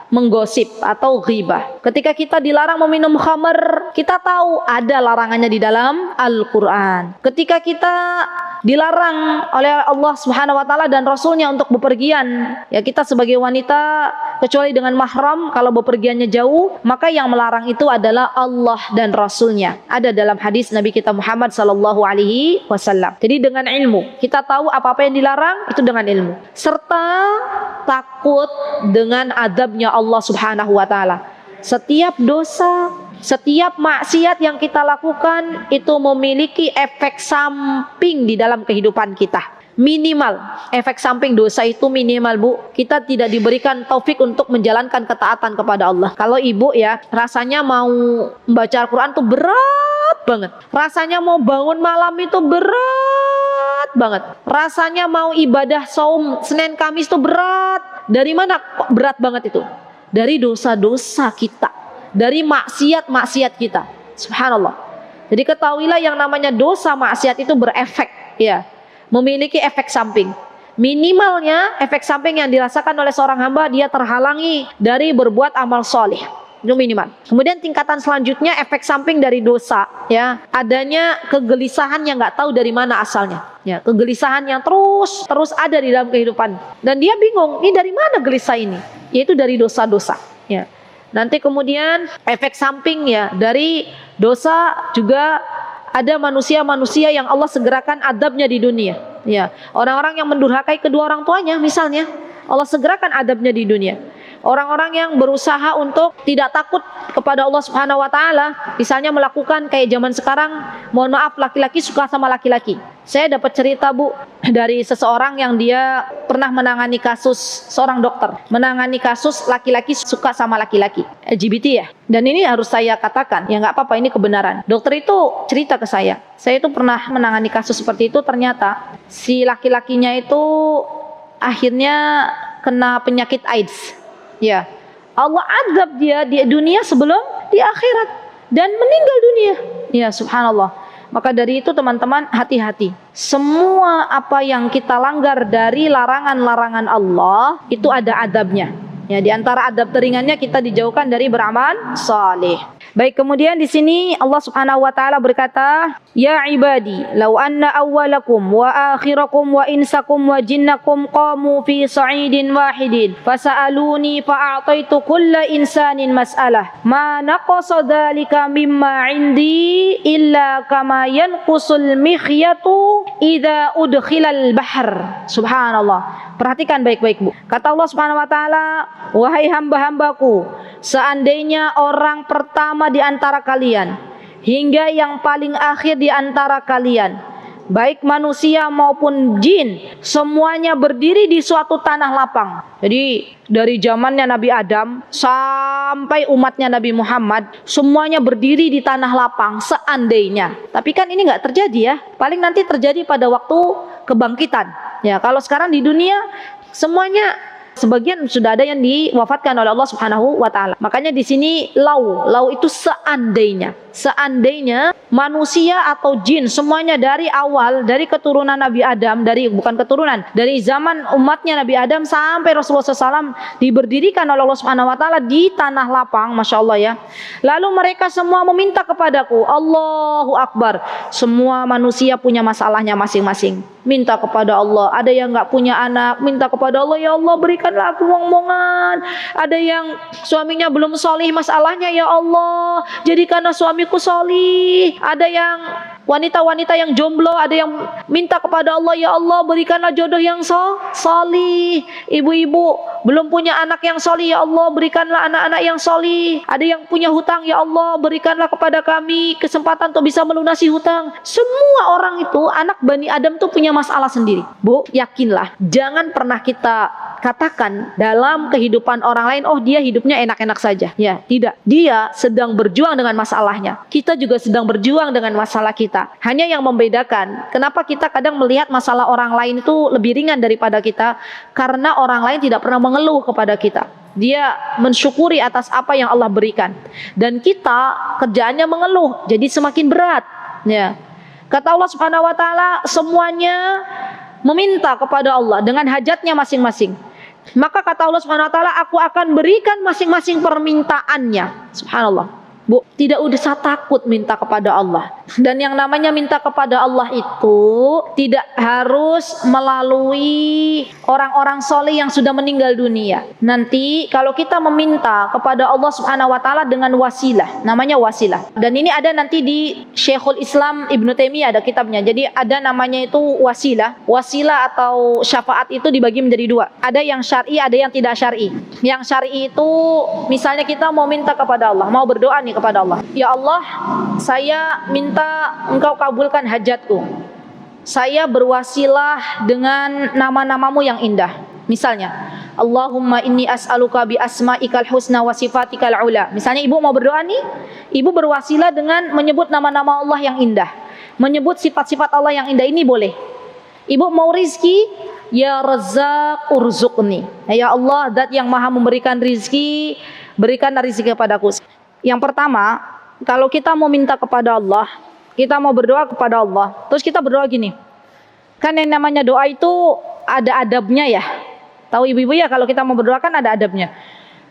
menggosip atau ghibah. Ketika kita dilarang meminum khamar, kita tahu ada larangannya di dalam Al-Quran. Ketika kita dilarang oleh Allah Subhanahu wa taala dan Rasulnya untuk bepergian. Ya, kita sebagai wanita kecuali dengan mahram, kalau bepergiannya jauh, maka yang melarang itu adalah Allah dan Rasulnya. Ada dalam hadis Nabi kita Muhammad sallallahu alaihi wasallam. Jadi dengan ilmu, kita tahu apa-apa yang dilarang itu dengan ilmu. Serta takut dengan adabnya Allah Subhanahu wa taala. Setiap dosa, setiap maksiat yang kita lakukan itu memiliki efek samping di dalam kehidupan kita. Minimal, efek samping dosa itu minimal, Bu. Kita tidak diberikan taufik untuk menjalankan ketaatan kepada Allah. Kalau ibu ya, rasanya mau membaca Al-Quran tuh berat banget. Rasanya mau bangun malam itu berat banget. Rasanya mau ibadah saum Senin Kamis tuh berat. Dari mana kok berat banget itu? Dari dosa-dosa kita, dari maksiat-maksiat kita. Subhanallah. Jadi ketahuilah yang namanya dosa maksiat itu berefek, ya, memiliki efek samping. Minimalnya efek samping yang dirasakan oleh seorang hamba, dia terhalangi dari berbuat amal soleh. Itu minimal. Kemudian tingkatan selanjutnya efek samping dari dosa, ya, adanya kegelisahan yang nggak tahu dari mana asalnya. Ya, kegelisahan yang terus ada di dalam kehidupan. Dan dia bingung, ini dari mana gelisah ini? Yaitu dari dosa-dosa. Ya. Nanti kemudian efek samping ya dari dosa juga ada manusia-manusia yang Allah segerakan adabnya di dunia. Ya, orang-orang yang mendurhakai kedua orang tuanya misalnya, Allah segerakan adabnya di dunia. Orang-orang yang berusaha untuk tidak takut kepada Allah Subhanahu wa taala, misalnya melakukan kayak zaman sekarang, mohon maaf, laki-laki suka sama laki-laki. Saya dapat cerita, Bu, dari seseorang yang dia pernah menangani kasus, seorang dokter menangani kasus laki-laki suka sama laki-laki, LGBT ya. Dan ini harus saya katakan, ya nggak apa-apa, ini kebenaran. Dokter itu cerita ke saya itu pernah menangani kasus seperti itu. Ternyata si laki-lakinya itu akhirnya kena penyakit AIDS. Ya, Allah azab dia di dunia sebelum di akhirat dan meninggal dunia. Ya, subhanallah. Maka dari itu teman-teman, hati-hati. Semua apa yang kita langgar dari larangan-larangan Allah itu ada adabnya. Ya, di antara adab teringannya kita dijauhkan dari beramal saleh. Baik, kemudian di sini Allah Subhanahu wa taala berkata, "Ya ibadi, law anna awwalakum wa akhirakum wa insakum wa jinnakum qamu fi sa'idin wahidin fasa'aluni fa'ataitu kulla insanin mas'alah ma naqasa dzalika mimma 'indi illa kama yanqusul mikhyatu idza udkhilal bahr." Subhanallah. Perhatikan baik-baik, Bu. Kata Allah Subhanahu wa taala, "Wahai hamba-hambaku, seandainya orang pertama di antara kalian hingga yang paling akhir di antara kalian, baik manusia maupun jin, semuanya berdiri di suatu tanah lapang." Jadi dari zamannya Nabi Adam sampai umatnya Nabi Muhammad, semuanya berdiri di tanah lapang seandainya. Tapi kan ini nggak terjadi ya. Paling nanti terjadi pada waktu kebangkitan. Ya, kalau sekarang di dunia semuanya sebagian sudah ada yang diwafatkan oleh Allah Subhanahu wa taala. Makanya di sini lau itu seandainya. Seandainya manusia atau jin semuanya dari awal, dari keturunan Nabi Adam, dari zaman umatnya Nabi Adam sampai Rasulullah SAW diberdirikan oleh Allah Subhanahu wa taala di tanah lapang, Masya Allah ya. Lalu mereka semua meminta kepadaku, Allahu Akbar. Semua manusia punya masalahnya masing-masing. Minta kepada Allah. Ada yang nggak punya anak, minta kepada Allah, ya Allah berikanlah aku momongan. Ada yang suaminya belum solih masalahnya, ya Allah jadikanlah suamiku solih. Ada yang wanita-wanita yang jomblo, ada yang minta kepada Allah, ya Allah berikanlah jodoh yang solih. Ibu-ibu belum punya anak yang solih, ya Allah berikanlah anak-anak yang solih. Ada yang punya hutang, ya Allah berikanlah kepada kami kesempatan untuk bisa melunasi hutang. Semua orang itu, anak Bani Adam tuh punya masalah sendiri. Bu, yakinlah, jangan pernah kita katakan dalam kehidupan orang lain, oh dia hidupnya enak-enak saja. Ya, tidak. Dia sedang berjuang dengan masalahnya. Kita juga sedang berjuang dengan masalah kita. Hanya yang membedakan, kenapa kita kadang melihat masalah orang lain itu lebih ringan daripada kita, karena orang lain tidak pernah mengeluh kepada kita. Dia mensyukuri atas apa yang Allah berikan. Dan kita kerjaannya mengeluh, jadi semakin berat. Ya. Kata Allah Subhanahu wa taala, semuanya meminta kepada Allah dengan hajatnya masing-masing. Maka kata Allah Subhanahu wa taala, aku akan berikan masing-masing permintaannya. Subhanallah. Bu, tidak usah takut minta kepada Allah. Dan yang namanya minta kepada Allah itu tidak harus melalui orang-orang soleh yang sudah meninggal dunia. Nanti kalau kita meminta kepada Allah Subhanahu wa taala dengan wasilah, namanya wasilah. Dan ini ada nanti di Syekhul Islam Ibnu Taimiyah ada kitabnya. Jadi ada namanya itu wasilah. Wasilah atau syafaat itu dibagi menjadi dua. Ada yang syar'i, ada yang tidak syar'i. Yang syar'i itu misalnya kita mau minta kepada Allah, mau berdoa nih kepada Allah. Ya Allah, saya minta Engkau kabulkan hajatku. Saya berwasilah dengan nama-namamu yang indah. Misalnya, Allahumma inni as'aluka bi asma'ikal husna wa sifatikal ula. Misalnya ibu mau berdoa nih, ibu berwasilah dengan menyebut nama-nama Allah yang indah. Menyebut sifat-sifat Allah yang indah, ini boleh. Ibu mau rizki, ya Razzaq urzuqni. Ya Allah, zat yang maha memberikan rizki, berikan rizki kepadaku. Yang pertama, kalau kita mau minta kepada Allah, kita mau berdoa kepada Allah, terus kita berdoa gini. Kan yang namanya doa itu ada adabnya ya. Tahu ibu-ibu ya, kalau kita mau berdoa kan ada adabnya.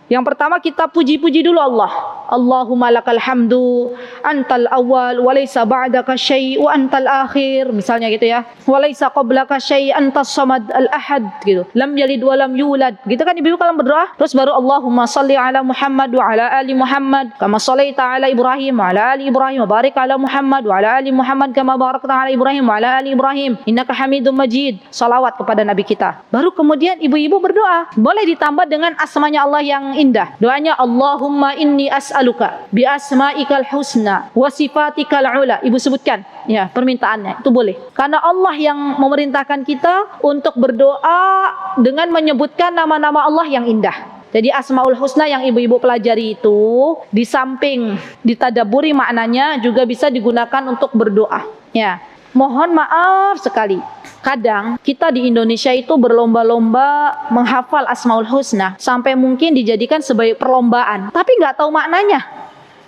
Yang pertama kita puji-puji dulu Allah. Allahumma lakal hamdu antal awal wa laysa ba'daka syai' wa antal akhir. Misalnya gitu ya. Wa laysa qablaka syai' antas samad al ahad gitu. Lam yalid wa lam yulad. Gitu kan ibu-ibu kalau berdoa. Terus baru Allahumma salli ala Muhammad wa ala ali Muhammad kama shallaita ala Ibrahim wa ala ali Ibrahim wa barik ala Muhammad wa ala ali Muhammad kama barakta ala Ibrahim wa ala ali Ibrahim innaka Hamidum Majid. Salawat kepada nabi kita. Baru kemudian ibu-ibu berdoa. Boleh ditambah dengan asmanya Allah yang indah. Doanya Allahumma inni as'aluka bi asma'ikal husna wa sifatikal ula. Ibu sebutkan ya permintaannya, itu boleh. Karena Allah yang memerintahkan kita untuk berdoa dengan menyebutkan nama-nama Allah yang indah. Jadi Asmaul Husna yang ibu-ibu pelajari itu di samping ditadaburi maknanya juga bisa digunakan untuk berdoa. Ya. Mohon maaf sekali, kadang kita di Indonesia itu berlomba-lomba menghafal Asmaul Husna sampai mungkin dijadikan sebagai perlombaan, tapi nggak tahu maknanya,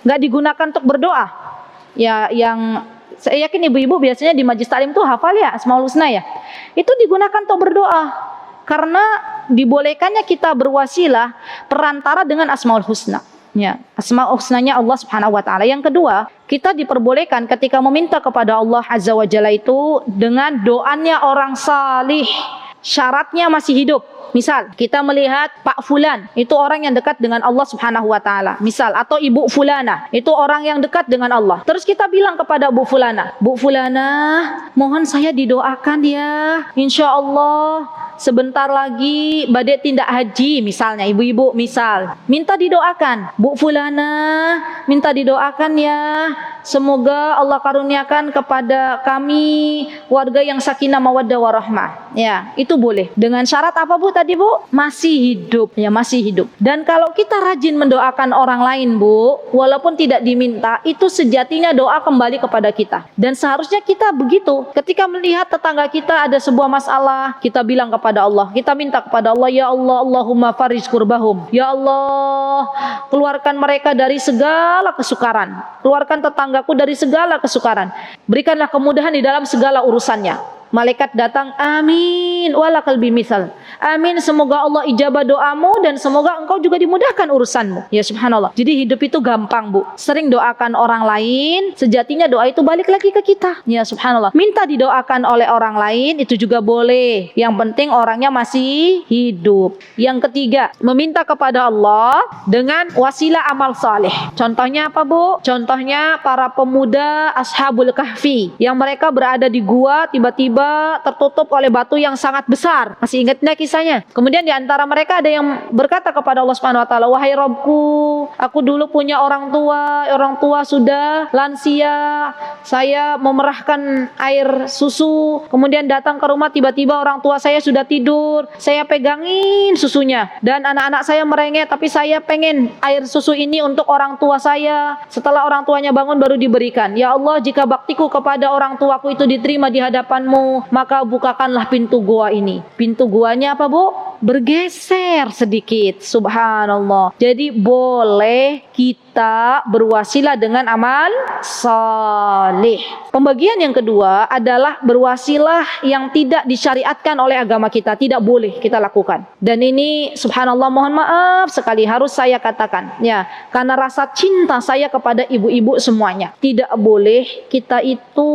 nggak digunakan untuk berdoa. Ya, yang saya yakin ibu-ibu biasanya di Majlis Taklim tuh hafal ya Asmaul Husna ya, itu digunakan untuk berdoa karena dibolehkannya kita berwasilah perantara dengan Asmaul Husna. Ya, Asmaul Husnanya Allah Subhanahu wa taala. Yang kedua, kita diperbolehkan ketika meminta kepada Allah Azza wa Jalla itu dengan doanya orang salih, syaratnya masih hidup. Misal, kita melihat Pak Fulan, itu orang yang dekat dengan Allah Subhanahu wa taala. Misal, atau Ibu Fulana, itu orang yang dekat dengan Allah. Terus kita bilang kepada Bu Fulana, Bu Fulana, mohon saya didoakan ya. Insya Allah sebentar lagi badai tindak haji, misalnya ibu-ibu misal minta didoakan, Bu Fulana minta didoakan ya, semoga Allah karuniakan kepada kami warga yang sakinah mawaddah warahmah. Ya, itu boleh. Dengan syarat apa Bu tadi Bu? Masih hidup. Ya, masih hidup. Dan kalau kita rajin mendoakan orang lain Bu, walaupun tidak diminta, itu sejatinya doa kembali kepada kita. Dan seharusnya kita begitu. Ketika melihat tetangga kita ada sebuah masalah, kita bilang kepada Allah, kita minta kepada Allah, ya Allah, Allahumma farij kurbahum. Ya Allah, keluarkan mereka dari segala kesukaran. Keluarkan tetanggaku dari segala kesukaran. Berikanlah kemudahan di dalam segala urusannya. Malaikat datang, amin, walakal bimisal. Amin, semoga Allah ijabah doamu dan semoga engkau juga dimudahkan urusanmu. Ya subhanallah. Jadi hidup itu gampang Bu. Sering doakan orang lain, sejatinya doa itu balik lagi ke kita. Ya subhanallah. Minta didoakan oleh orang lain itu juga boleh. Yang penting orangnya masih hidup. Yang ketiga, meminta kepada Allah dengan wasilah amal saleh. Contohnya apa Bu? Contohnya para pemuda Ashabul Kahfi yang mereka berada di gua, tiba-tiba tertutup oleh batu yang sangat besar. Masih ingat enggak kisahnya? Kemudian di antara mereka ada yang berkata kepada Allah Subhanahu wa taala, "Wahai Rabbku, aku dulu punya orang tua sudah lansia. Saya memerahkan air susu, kemudian datang ke rumah tiba-tiba orang tua saya sudah tidur. Saya pegangin susunya dan anak-anak saya merengek, tapi saya pengen air susu ini untuk orang tua saya. Setelah orang tuanya bangun baru diberikan. Ya Allah, jika baktiku kepada orang tuaku itu diterima di hadapanmu, maka bukakanlah pintu gua ini." Pintu guanya apa Bu? Bergeser sedikit. Subhanallah. Jadi boleh kita kita berwasilah dengan amal saleh. Pembagian yang kedua adalah berwasilah yang tidak disyariatkan oleh agama kita, tidak boleh kita lakukan. Dan ini subhanallah, mohon maaf sekali harus saya katakan ya, karena rasa cinta saya kepada ibu-ibu semuanya. Tidak boleh kita itu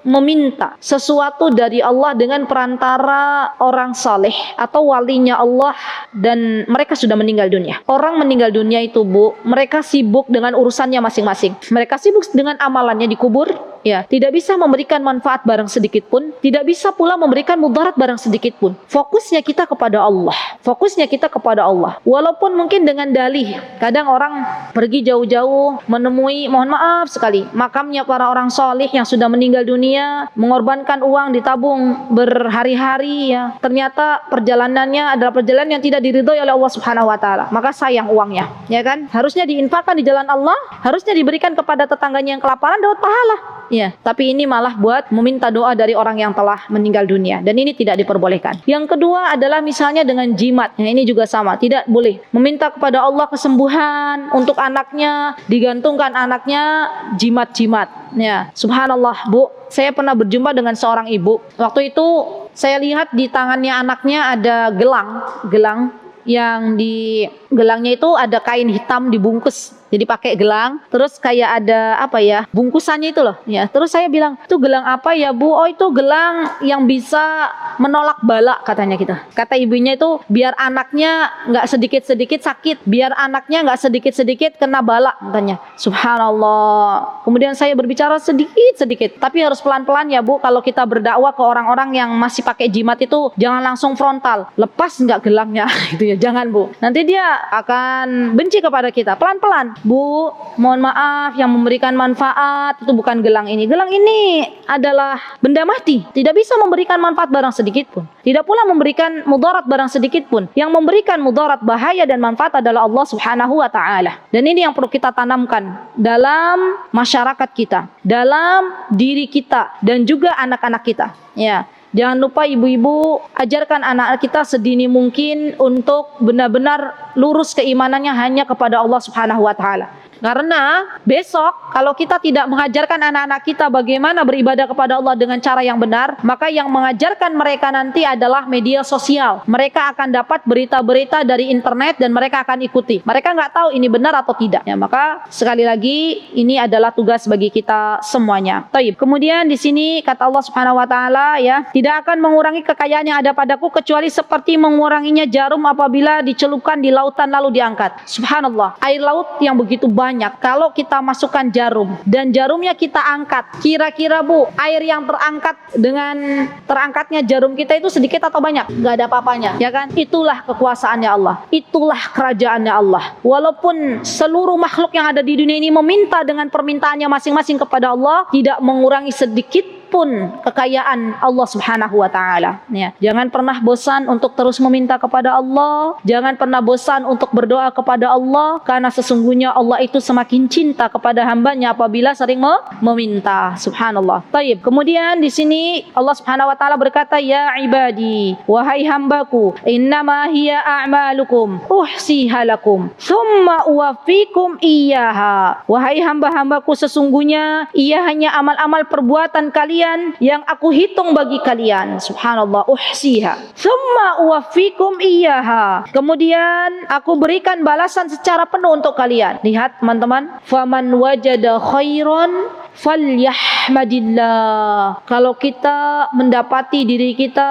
meminta sesuatu dari Allah dengan perantara orang saleh atau walinya Allah dan mereka sudah meninggal dunia. Orang meninggal dunia itu, Bu, mereka sibuk dengan urusannya masing-masing. Mereka sibuk dengan amalannya di kubur, ya, tidak bisa memberikan manfaat barang sedikit pun, tidak bisa pula memberikan mudarat barang sedikit pun. Fokusnya kita kepada Allah. Fokusnya kita kepada Allah. Walaupun mungkin dengan dalih, kadang orang pergi jauh-jauh menemui, mohon maaf sekali, makamnya para orang saleh yang sudah meninggal dunia, mengorbankan uang ditabung berhari-hari, ya. Ternyata perjalanannya adalah perjalanan yang tidak diridhoi oleh Allah Subhanahu wa taala. Maka sayang uangnya, ya kan? Harusnya diinfakkan di jalan Allah, harusnya diberikan kepada tetangganya yang kelaparan, dapat pahala. Ya, tapi ini malah buat meminta doa dari orang yang telah meninggal dunia, dan ini tidak diperbolehkan. Yang kedua adalah misalnya dengan jimat. Ya, ini juga sama, tidak boleh meminta kepada Allah kesembuhan untuk anaknya, digantungkan anaknya jimat-jimat. Ya, subhanallah, Bu, saya pernah berjumpa dengan seorang ibu. Waktu itu saya lihat di tangannya anaknya ada gelang yang di gelangnya itu ada kain hitam dibungkus. Jadi pakai gelang, terus kayak ada apa ya, bungkusannya itu loh, ya. Terus saya bilang, itu gelang apa ya, Bu? Oh, itu gelang yang bisa menolak bala, katanya gitu. Kata ibunya itu biar anaknya nggak sedikit-sedikit sakit, biar anaknya nggak sedikit-sedikit kena bala, katanya. Subhanallah. Kemudian saya berbicara sedikit-sedikit, tapi harus pelan-pelan ya, Bu. Kalau kita berdakwah ke orang-orang yang masih pakai jimat itu, jangan langsung frontal. Lepas nggak gelangnya, gitu ya. Jangan, Bu. Nanti dia akan benci kepada kita. Pelan-pelan. Bu, mohon maaf, yang memberikan manfaat itu bukan gelang ini. Gelang ini adalah benda mati, tidak bisa memberikan manfaat barang sedikit pun, tidak pula memberikan mudarat barang sedikit pun. Yang memberikan mudarat, bahaya dan manfaat adalah Allah Subhanahu wa taala. Dan ini yang perlu kita tanamkan dalam masyarakat kita, dalam diri kita, dan juga anak-anak kita, ya. Jangan lupa ibu-ibu, ajarkan anak kita sedini mungkin untuk benar-benar lurus keimanannya hanya kepada Allah Subhanahu wa taala. Karena besok kalau kita tidak mengajarkan anak-anak kita bagaimana beribadah kepada Allah dengan cara yang benar, maka yang mengajarkan mereka nanti adalah media sosial. Mereka akan dapat berita-berita dari internet dan mereka akan ikuti. Mereka nggak tahu ini benar atau tidak. Ya, maka sekali lagi ini adalah tugas bagi kita semuanya. Taib. Kemudian di sini kata Allah Subhanahu wa taala, ya, tidak akan mengurangi kekayaan yang ada padaku kecuali seperti menguranginya jarum apabila dicelupkan di lautan lalu diangkat. Subhanallah. Air laut yang begitu banyak, kalau kita masukkan jarum dan jarumnya kita angkat, kira-kira, Bu, air yang terangkat dengan terangkatnya jarum kita itu sedikit atau banyak? Gak ada apa-apanya, ya kan? Itulah kekuasaannya Allah, itulah kerajaannya Allah. Walaupun seluruh makhluk yang ada di dunia ini meminta dengan permintaannya masing-masing kepada Allah, tidak mengurangi sedikit pun kekayaan Allah Subhanahu wa taala, ya. Jangan pernah bosan untuk terus meminta kepada Allah, jangan pernah bosan untuk berdoa kepada Allah, karena sesungguhnya Allah itu semakin cinta kepada hambanya apabila sering meminta. Subhanallah. Taib. Kemudian di sini Allah Subhanahu wa taala berkata, ya ibadi, wahai hambaku, innama hiya a'malukum uhsiha lakum thumma uwaffikum iyyaha. Wahai hamba-hambaku, sesungguhnya ia hanya amal-amal perbuatan kalian yang aku hitung bagi kalian. Subhanallah. Uhsiha thumma uwaffikum iyyaha. Kemudian aku berikan balasan secara penuh untuk kalian. Lihat teman-teman, faman wajada khairan falyahmadillah. Kalau kita mendapati diri kita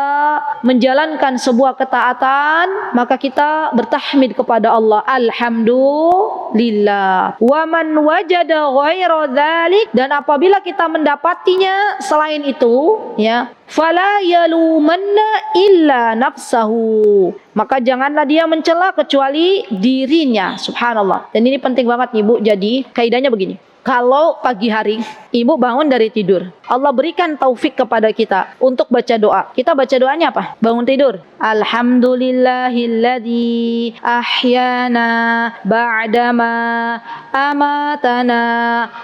menjalankan sebuah ketaatan, maka kita bertahmid kepada Allah, alhamdulillah. Wa man wajada ghaira dzalik, dan apabila kita mendapatinya selain itu, ya, fala yalumanna illa nafsahu, maka janganlah dia mencela kecuali dirinya. Subhanallah. Dan ini penting banget nih, Bu. Jadi kaidahnya begini, kalau pagi hari ibu bangun dari tidur, Allah berikan taufik kepada kita untuk baca doa. Kita baca doanya apa? Bangun tidur, alhamdulillahilladzi ahyana ba'dama amatana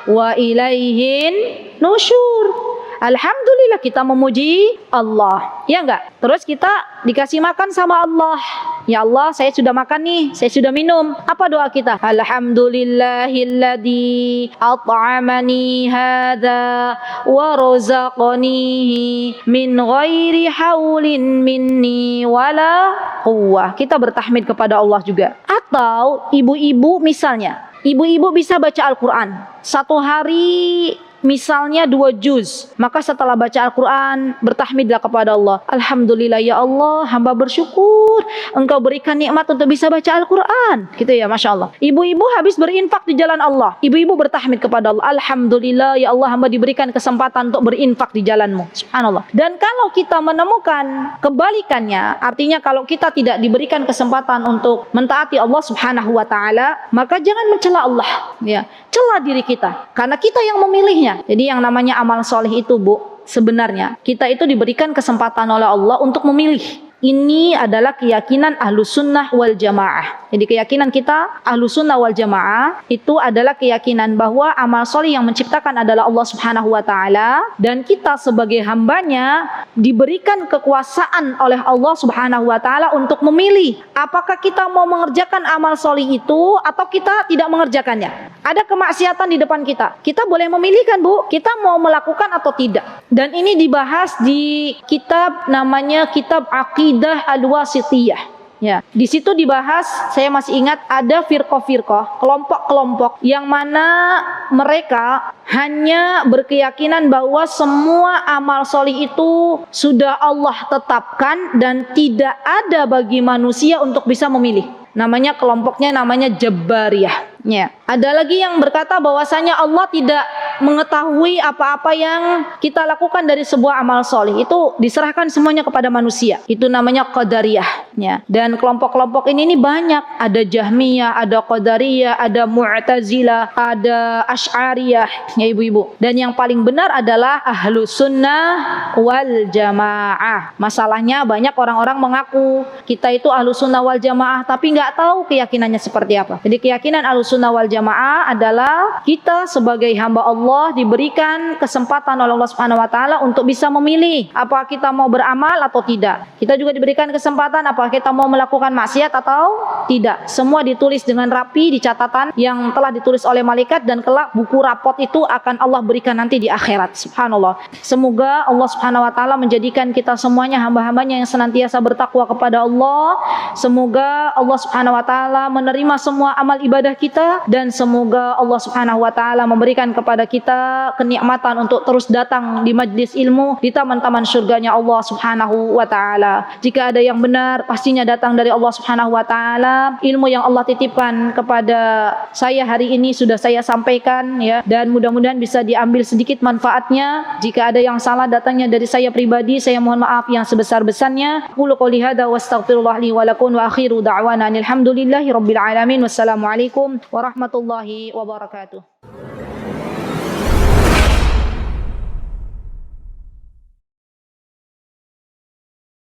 wa ilaihin nusyur. Alhamdulillah kita memuji Allah. Ya enggak? Terus kita dikasih makan sama Allah. Ya Allah, saya sudah makan nih, saya sudah minum. Apa doa kita? Alhamdulillahilladzi at'amani hadza wa razaqanihi min ghairi haulin minni wala quwwah. Kita bertahmid kepada Allah juga. Atau ibu-ibu misalnya, ibu-ibu bisa baca Al-Quran satu hari misalnya 2 juz, maka setelah baca Al-Quran bertahmidlah kepada Allah. Alhamdulillah ya Allah, hamba bersyukur Engkau berikan nikmat untuk bisa baca Al-Quran, gitu ya, Masya Allah. Ibu-ibu habis berinfak di jalan Allah, ibu-ibu bertahmid kepada Allah. Alhamdulillah ya Allah, hamba diberikan kesempatan untuk berinfak di jalanmu. Subhanallah. Dan kalau kita menemukan kebalikannya, artinya kalau kita tidak diberikan kesempatan untuk mentaati Allah Subhanahu wa ta'ala, maka jangan mencela Allah, ya, cela diri kita, karena kita yang memilihnya. Jadi yang namanya amal soleh itu, Bu, sebenarnya kita itu diberikan kesempatan oleh Allah untuk memilih. Ini adalah keyakinan Ahlus Sunnah wal Jamaah. Jadi keyakinan kita Ahlus Sunnah wal Jamaah itu adalah keyakinan bahwa amal soleh yang menciptakan adalah Allah Subhanahu wa ta'ala, dan kita sebagai hambanya diberikan kekuasaan oleh Allah Subhanahu wa ta'ala untuk memilih apakah kita mau mengerjakan amal soleh itu atau kita tidak mengerjakannya. Ada kemaksiatan di depan kita, kita boleh memilih kan, Bu, kita mau melakukan atau tidak. Dan ini dibahas di kitab namanya Kitab Aqidah Al-Wasithiyah. Ya, di situ dibahas, saya masih ingat ada firqah-firqah, kelompok-kelompok yang mana mereka hanya berkeyakinan bahwa semua amal soleh itu sudah Allah tetapkan dan tidak ada bagi manusia untuk bisa memilih. Namanya kelompoknya namanya Jabariyah. Ya. Ada lagi yang berkata bahwasanya Allah tidak mengetahui apa-apa yang kita lakukan dari sebuah amal soleh, itu diserahkan semuanya kepada manusia. Itu namanya Qadariyah. Ya. Dan kelompok-kelompok ini banyak. Ada Jahmiyah, ada Qadariyah, ada Mu'tazilah, ada Asy'ariyah, ya ibu-ibu. Dan yang paling benar adalah Ahlus Sunnah wal Jamaah. Masalahnya banyak orang-orang mengaku kita itu Ahlus Sunnah wal Jamaah, tapi nggak tahu keyakinannya seperti apa. Jadi keyakinan Ahlus Sunnah wal Jamaah adalah kita sebagai hamba Allah diberikan kesempatan oleh Allah Subhanahu wa taala untuk bisa memilih apa kita mau beramal atau tidak. Kita juga diberikan kesempatan apa kita mau melakukan maksiat atau tidak. Semua ditulis dengan rapi di catatan yang telah ditulis oleh malaikat, dan kelak buku rapot itu akan Allah berikan nanti di akhirat. Subhanallah. Semoga Allah Subhanahu wa taala menjadikan kita semuanya hamba-hambanya yang senantiasa bertakwa kepada Allah. Semoga Allah Subhanahu wa taala menerima semua amal ibadah kita, dan semoga Allah Subhanahu wa taala memberikan kepada kita kenikmatan untuk terus datang di majlis ilmu di taman-taman surganya Allah Subhanahu wa taala. Jika ada yang benar, pastinya datang dari Allah Subhanahu wa taala. Ilmu yang Allah titipkan kepada saya hari ini sudah saya sampaikan, ya, dan mudah-mudahan bisa diambil sedikit manfaatnya. Jika ada yang salah datangnya dari saya pribadi, saya mohon maaf yang sebesar-besarnya. Qul qouli hadza wastaghfirullah li wa lakum wa akhiru da'wana alhamdulillahi rabbil alamin. Wassalamualaikum warahmatullahi wabarakatuh.